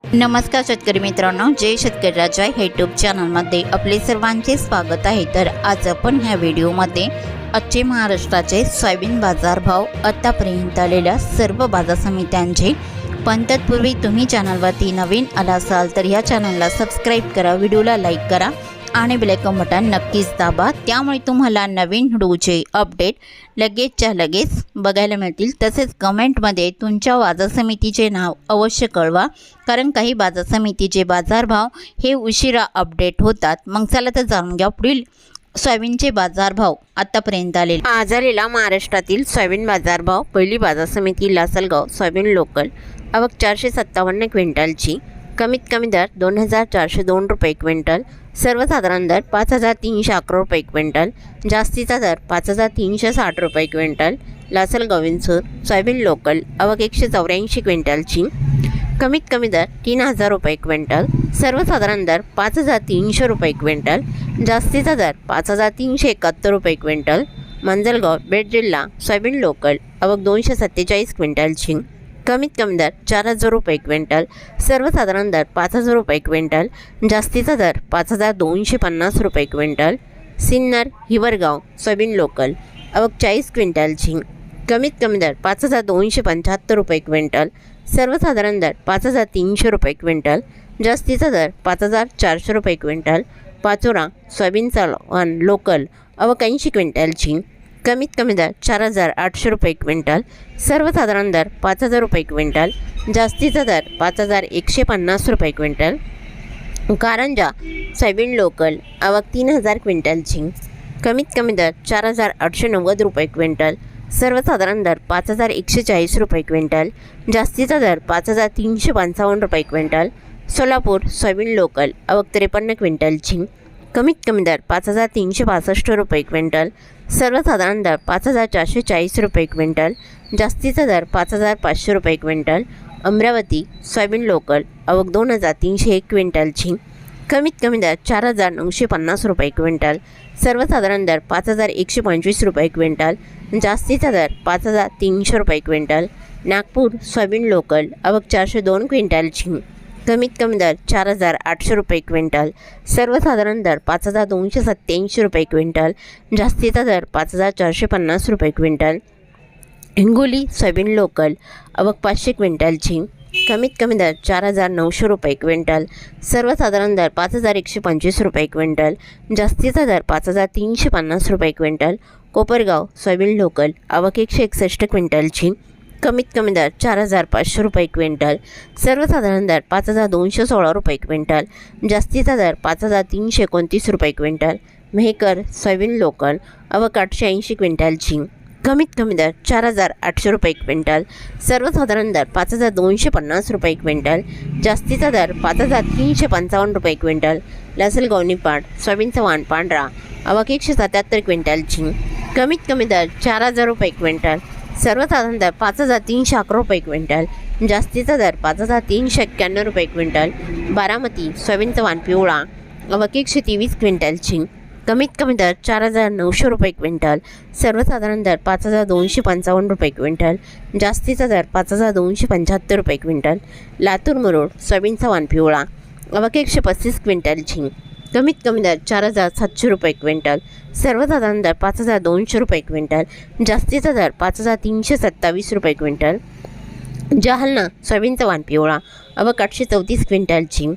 नमस्कार शेतकरी मित्रांनो, जय शेतकरी राजा यूट्यूब चॅनलमध्ये आपले सर्वांचे स्वागत आहे। तर आज आपण ह्या व्हिडिओमध्ये आजचे महाराष्ट्राचे सोयाबीन बाजारभाव, आतापर्यंत आलेल्या सर्व बाजार समित्यांचे, पण तत्पूर्वी तुम्ही चॅनलवरती नवीन आला असाल तर या चॅनलला सबस्क्राईब करा, व्हिडिओला लाईक करा आणि बेल आयकॉन बटन नक्कीच दाबा, त्यामुळे तुम्हाला नवीन व्हिडिओचे अपडेट लगेचच्या लगेच बघायला मिळतील। तसेच कमेंटमध्ये तुमच्या बाजार समितीचे नाव अवश्य कळवा, कारण काही बाजार समितीचे बाजारभाव हे उशिरा अपडेट होतात। मग चला तर जाणून घ्या पुढील सोयाबीनचे बाजारभाव आतापर्यंत आलेले। आज आलेला महाराष्ट्रातील सोयाबीन बाजारभाव। पहिली बाजार समिती लासलगाव सोयाबीन लोकल, आवक 457 क्विंटलची, कमीत कमी दर 2402 रुपये क्विंटल, सर्वसाधारण दर 5311 रुपये क्विंटल, जास्तीचा दर 5360 रुपये quintal. Lasalgaon Vinchur soybean local, आवक 184 क्विंटलची, कमीत कमी दर 3000 रुपये क्विंटल, सर्वसाधारण दर 5300 रुपये क्विंटल, जास्तीचा दर 5371 रुपये क्विंटल। मंजलगाव बीड जिल्हा सोयाबीन लोकल, आवक 247 क्विंटलची, कमीत कमी दर 4000 रुपये क्विंटल, सर्वसाधारण दर 5000 रुपये क्विंटल, जास्तीचा दर 5250 रुपये quintal. Sinnar Hiwargaon soybean local, आवक 40 क्विंटलची, कमीत कमी दर 5275 रुपये क्विंटल, सर्वसाधारण दर 5300 रुपये क्विंटल, जास्तीचा दर 5400 रुपये क्विंटल। पाचोरा सोयाबीन चालवण लोकल, आवक 80 क्विंटलची, कमीत कमी दर 4800 रुपये क्विंटल, सर्वसाधारण दर 5000 रुपये क्विंटल, जास्तीचा दर 5150 रुपये क्विंटल। कारंजा सोयाबीन लोकल, आवक 3000 क्विंटलची, कमीत कमी दर 4890 रुपये क्विंटल, सर्वसाधारण दर 5140 रुपये क्विंटल, जास्तीचा दर 5355 रुपये क्विंटल। सोलापूर सोयाबीन लोकल, आवक 53 क्विंटलची, कमीत कमी दर 5362 रुपये क्विंटल, सर्वसाधारण दर 5440 रुपये क्विंटल, जास्तीचा दर 5500 रुपये क्विंटल। अमरावती सोयाबीन लोकल, आवक 2301 क्विंटलची, कमीत कमी दर 4950 रुपये क्विंटल, सर्वसाधारण दर 5125 रुपये क्विंटल, जास्तीचा दर 5300 रुपये क्विंटल। नागपूर सोयाबीन लोकल, आवक 402 क्विंटलची, कमीत कमी दर 4800 रुपये क्विंटल, सर्वसाधारण दर 5287 रुपये क्विंटल, जास्तीचा दर 5450 रुपये क्विंटल। हिंगोली सोयाबीन लोकल, आवक 500 क्विंटलची, कमीत कमी दर 4900 रुपये क्विंटल, सर्वसाधारण दर 5125 रुपये क्विंटल, जास्तीचा दर 5350 रुपये क्विंटल। कोपरगाव सोयाबीन लोकल, आवक 161 क्विंटलची, कमीत कमी दर 4500 रुपये क्विंटल, सर्वसाधारण दर 5216 रुपये क्विंटल, जास्तीचा दर 5329 रुपये क्विंटल। मेहकर सोयाबीन लोकल, आवक 880 क्विंटलची, कमीत कमी दर 4800 रुपये क्विंटल, सर्वसाधारण दर 5250 रुपये क्विंटल, जास्तीचा दर 5355 रुपये क्विंटल। लासलगाव निपाड सोयाबीनचा वाण पांढरा, आवक 177 क्विंटलची, कमीत कमी दर 4000 रुपये क्विंटल, सर्वसाधारण दर 5311 रुपये क्विंटल, जास्तीचा दर 5391 रुपये क्विंटल। बारामती सोयाबीनचा वाण पिवळा, आवक 123 क्विंटलची, कमीत कमी दर 4900 रुपये क्विंटल, सर्वसाधारण दर 5255 रुपये क्विंटल, जास्तीचा दर 5275 रुपये क्विंटल। लातूर मुरुड सोयाबीनचा वाण पिवळा, आवक 135 क्विंटलची, कमीत कमी दर 4700 रुपये क्विंटल, सर्वसाधारण दर 5200 रुपये क्विंटल, जास्तीचा दर 5327 रुपये क्विंटल। जालना सोयाबीनचा वाण पिवळा, आवक 834 क्विंटलची,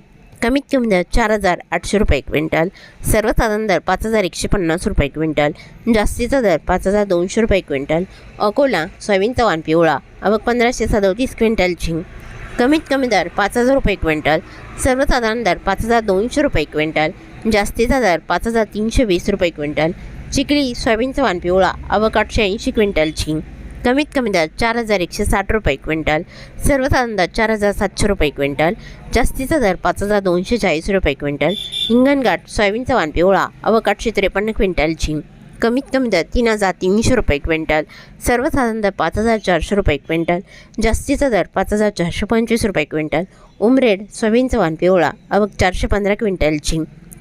कमीत कमी दर 4800 रुपये क्विंटल, सर्वसाधारण दर 5150 रुपये क्विंटल, जास्तीचा दर 5200 रुपये क्विंटल। अकोला सोयाबीनचा वाण पिवळा, आवक 1537 क्विंटलची, कमीत कमी दर 5000 रुपये क्विंटल, सर्वसाधारण दर 5200 रुपये क्विंटल, जास्तीचा दर 5320 रुपये क्विंटल। चिखली सोयाबीनचा वाण पिवळा, आवक 880 क्विंटलची, कमीत कमी दर 4160 रुपये क्विंटल, सर्वसाधारण दर 4700 रुपये क्विंटल, जास्तीचा दर 5240 रुपये क्विंटल। हिंगणघाट सोयाबीनचा वाण पिवळा, आवक 853 क्विंटलची, कमीत कमी दर 3300 रुपये क्विंटल, सर्वसाधारण दर 5400 रुपये क्विंटल, जास्तीचा दर 5425 रुपये क्विंटल। उमरेड सोयाबीनचा वाण पिवळा, आवक 415 क्विंटलची,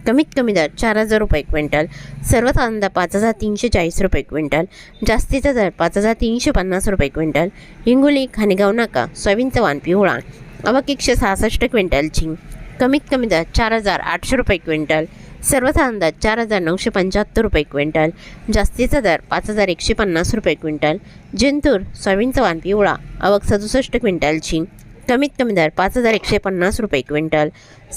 कमीत कमी दर 4000 रुपये क्विंटल, सर्वसाधारण दर 5340 रुपये क्विंटल, जास्तीचा दर 5350 रुपये क्विंटल। हिंगोली खानेगाव नाका सोयाबीनचा वाण पिवळा, आवक 166 क्विंटलची. कमीत कमी दर 4,800 रुपये क्विंटल. सर्वसाधारण दर 4,975 रुपये क्विंटल. जास्तीचा दर 5,150 रुपये क्विंटल. जिंतूर सोयाबीनचा वाण पिवळा आवक 67 क्विंटलची. कमीत कमी दर 5,150 रुपये क्विंटल.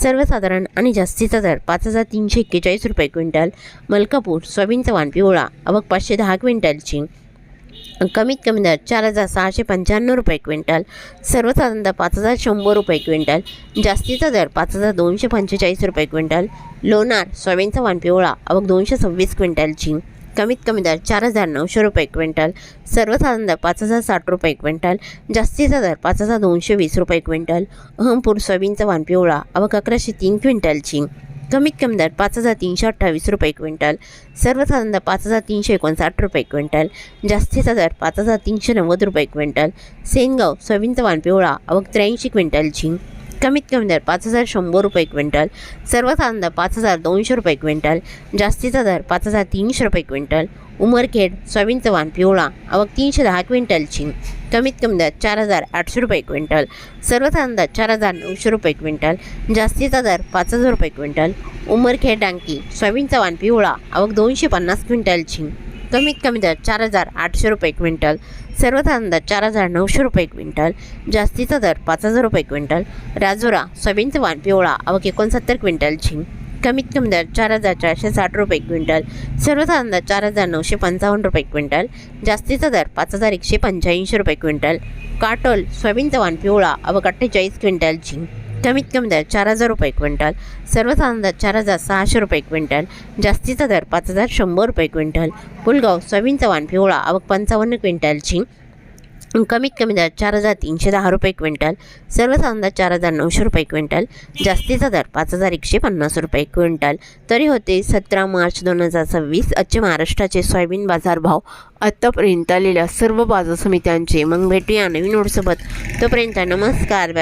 सर्वसाधारण आणि जास्तीचा दर 5,341 रुपये क्विंटल. मलकापूर सोयाबीनचा वाण पिवळा आवक 510 क्विंटलची. कमीत कमी दर 4,695 रुपये क्विंटल. सर्वसाधारण दर 5,100 रुपये क्विंटल. जास्तीचा दर 5,245 रुपये क्विंटल. लोणार सोयाबीनचा वाण पिवळा आवक 226 क्विंटलची. कमीत कमी दर 4,900 रुपये क्विंटल. सर्वसाधारण दर 5,060 रुपये क्विंटल. जास्तीचा दर 5,220 रुपये क्विंटल. अहमपूर सोयाबीनचा वाण पिवळा आवक 1,103 क्विंटलची. कमीत कमी दर 5,328 रुपये क्विंटल. सर्वसाधारण दर 5,359 रुपये क्विंटल. जास्तीचा दर 5,390 रुपये क्विंटल. सेनगाव सोयाबीनचा वाण पिवळा आवक 83 क्विंटलची. कमीत कमी दर 5,100 रुपये क्विंटल. सर्वसाधारण दर 5,200 रुपये क्विंटल. जास्तीचा दर 5,300 रुपये क्विंटल. उमरखेड सोयाबीनचा वाण पिवळा आवक 310 क्विंटलची. कमीत कमी दर 4,800 रुपये क्विंटल. सर्वसाधारण दर 4,900 रुपये क्विंटल. जास्तीचा दर 5,000 रुपये क्विंटल. उमरखेड डांकी सोयाबीनचा वाण पिवळा आवक 250 क्विंटलची. कमीत कमी दर 4,800 रुपये क्विंटल. सर्वसाधारण दर 4,900 रुपये क्विंटल. जास्तीचा दर 5,000 रुपये क्विंटल. राजुरा सोयाबीनचा वाण पिवळा आवक 69 क्विंटलची. कमीत कमी दर 4,460 रुपये क्विंटल. सर्वसाधारण दर 4,955 रुपये क्विंटल. जास्तीचा दर 5,185 रुपये क्विंटल. काटोल सोयाबीनचा वाण पिवळा आवक 48 क्विंटलची. कमीत कमी दर 4,000 रुपये क्विंटल. सर्वसाधारण दर 4,600 रुपये क्विंटल. जास्तीचा दर 5,100 रुपये क्विंटल. पुलगाव सोयाबीनचा वाण पिवळा आवक 55 क्विंटलची. कमीत कमी दर 4,310 रुपये क्विंटल. सर्वसाधारण दर 4,900 रुपये क्विंटल. जास्तीचा दर 5,150 रुपये क्विंटल. तरी होते 17 मार्च 2026 आजचे महाराष्ट्राचे सोयाबीन बाजारभाव. आत्तापर्यंत आलेल्या सर्व बाजार समित्यांचे. मग भेटूया नवीन नोटसोबत. तोपर्यंत नमस्कार.